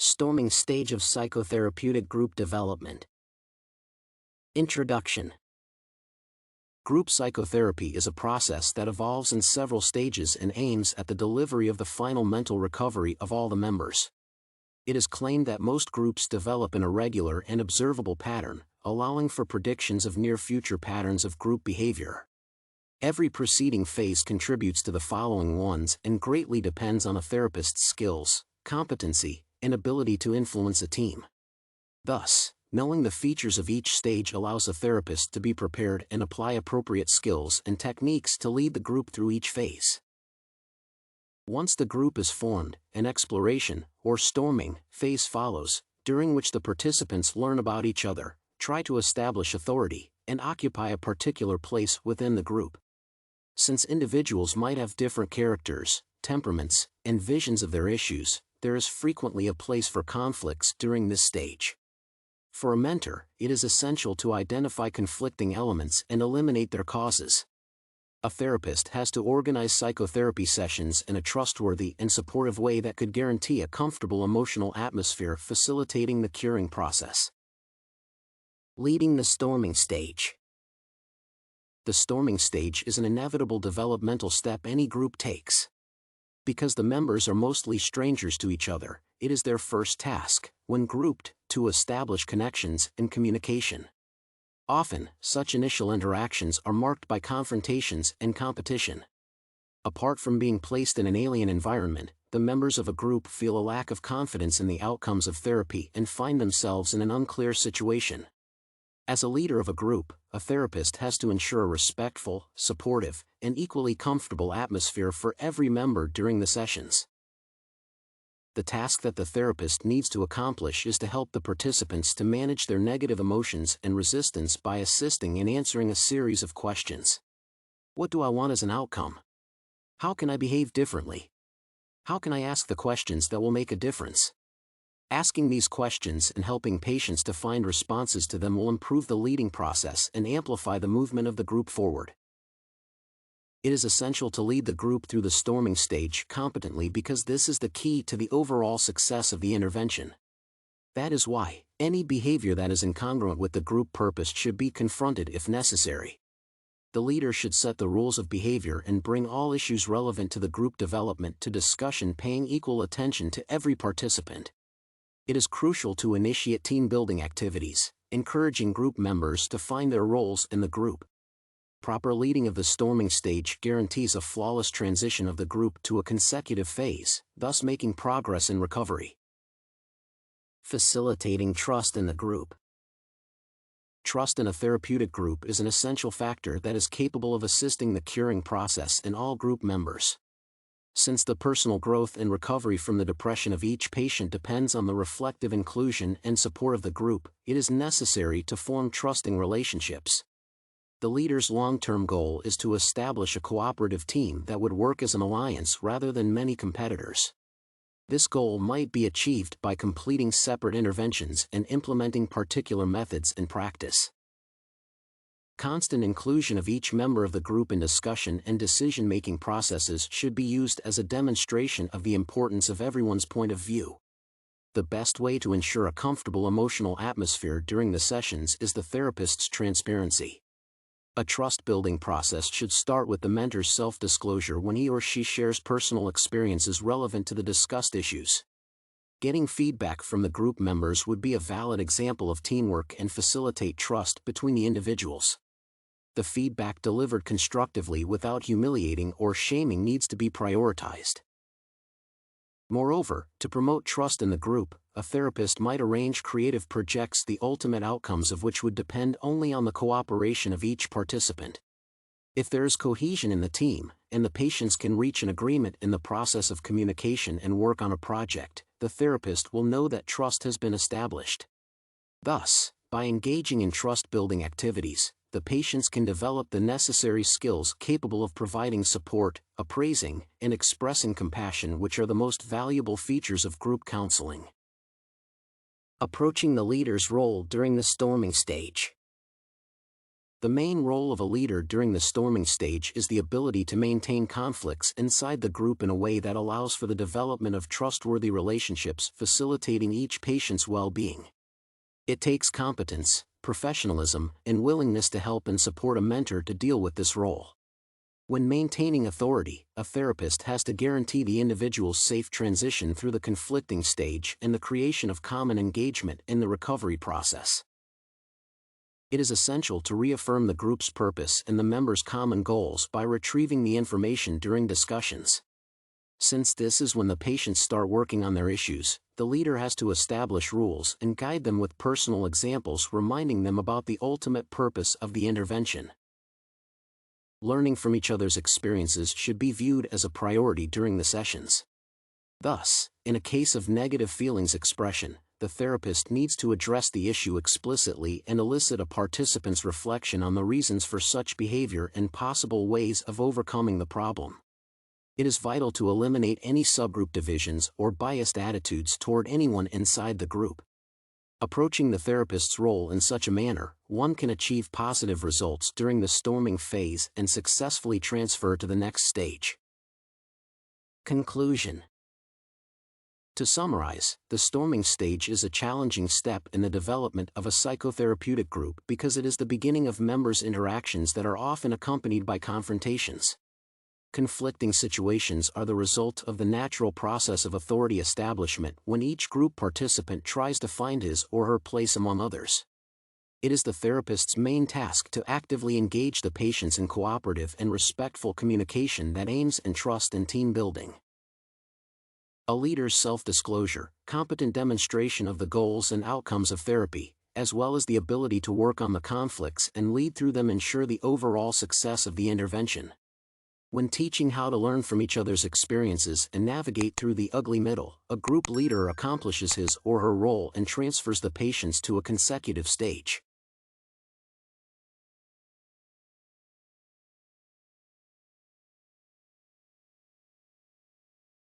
Storming stage of psychotherapeutic group development. Introduction. Group psychotherapy is a process that evolves in several stages and aims at the delivery of the final mental recovery of all the members. It is claimed that most groups develop in a regular and observable pattern, allowing for predictions of near-future patterns of group behavior. Every preceding phase contributes to the following ones and greatly depends on a therapist's skills, competency, and ability to influence a team. Thus, knowing the features of each stage allows a therapist to be prepared and apply appropriate skills and techniques to lead the group through each phase. Once the group is formed, an exploration, or storming, phase follows, during which the participants learn about each other, try to establish authority, and occupy a particular place within the group. Since individuals might have different characters, temperaments, and visions of their issues, there is frequently a place for conflicts during this stage. For a mentor, it is essential to identify conflicting elements and eliminate their causes. A therapist has to organize psychotherapy sessions in a trustworthy and supportive way that could guarantee a comfortable emotional atmosphere, facilitating the curing process. Leading the storming stage. The storming stage is an inevitable developmental step any group takes. Because the members are mostly strangers to each other, it is their first task, when grouped, to establish connections and communication. Often, such initial interactions are marked by confrontations and competition. Apart from being placed in an alien environment, the members of a group feel a lack of confidence in the outcomes of therapy and find themselves in an unclear situation. As a leader of a group, a therapist has to ensure a respectful, supportive, and equally comfortable atmosphere for every member during the sessions. The task that the therapist needs to accomplish is to help the participants to manage their negative emotions and resistance by assisting in answering a series of questions. What do I want as an outcome? How can I behave differently? How can I ask the questions that will make a difference? Asking these questions and helping patients to find responses to them will improve the leading process and amplify the movement of the group forward. It is essential to lead the group through the storming stage competently because this is the key to the overall success of the intervention. That is why, any behavior that is incongruent with the group purpose should be confronted if necessary. The leader should set the rules of behavior and bring all issues relevant to the group development to discussion, paying equal attention to every participant. It is crucial to initiate team-building activities, encouraging group members to find their roles in the group. Proper leading of the storming stage guarantees a flawless transition of the group to a consecutive phase, thus making progress in recovery. Facilitating trust in the group. Trust in a therapeutic group is an essential factor that is capable of assisting the curing process in all group members. Since the personal growth and recovery from the depression of each patient depends on the reflective inclusion and support of the group, it is necessary to form trusting relationships. The leader's long-term goal is to establish a cooperative team that would work as an alliance rather than many competitors. This goal might be achieved by completing separate interventions and implementing particular methods in practice. Constant inclusion of each member of the group in discussion and decision-making processes should be used as a demonstration of the importance of everyone's point of view. The best way to ensure a comfortable emotional atmosphere during the sessions is the therapist's transparency. A trust-building process should start with the mentor's self-disclosure when he or she shares personal experiences relevant to the discussed issues. Getting feedback from the group members would be a valid example of teamwork and facilitate trust between the individuals. The feedback delivered constructively without humiliating or shaming needs to be prioritized. Moreover, to promote trust in the group, a therapist might arrange creative projects the ultimate outcomes of which would depend only on the cooperation of each participant. If there is cohesion in the team, and the patients can reach an agreement in the process of communication and work on a project, the therapist will know that trust has been established. Thus, by engaging in trust-building activities, the patients can develop the necessary skills capable of providing support, appraising, and expressing compassion, which are the most valuable features of group counseling. Approaching the leader's role during the storming stage. The main role of a leader during the storming stage is the ability to maintain conflicts inside the group in a way that allows for the development of trustworthy relationships, facilitating each patient's well-being. It takes competence, professionalism, and willingness to help and support a mentor to deal with this role. When maintaining authority, a therapist has to guarantee the individual's safe transition through the conflicting stage and the creation of common engagement in the recovery process. It is essential to reaffirm the group's purpose and the members' common goals by retrieving the information during discussions. Since this is when the patients start working on their issues, the leader has to establish rules and guide them with personal examples reminding them about the ultimate purpose of the intervention. Learning from each other's experiences should be viewed as a priority during the sessions. Thus, in a case of negative feelings expression, the therapist needs to address the issue explicitly and elicit a participant's reflection on the reasons for such behavior and possible ways of overcoming the problem. It is vital to eliminate any subgroup divisions or biased attitudes toward anyone inside the group. Approaching the therapist's role in such a manner, one can achieve positive results during the storming phase and successfully transfer to the next stage. Conclusion. To summarize, the storming stage is a challenging step in the development of a psychotherapeutic group because it is the beginning of members' interactions that are often accompanied by confrontations. Conflicting situations are the result of the natural process of authority establishment when each group participant tries to find his or her place among others. It is the therapist's main task to actively engage the patients in cooperative and respectful communication that aims at trust and team building. A leader's self-disclosure, competent demonstration of the goals and outcomes of therapy, as well as the ability to work on the conflicts and lead through them ensure the overall success of the intervention. When teaching how to learn from each other's experiences and navigate through the ugly middle, a group leader accomplishes his or her role and transfers the patients to a consecutive stage.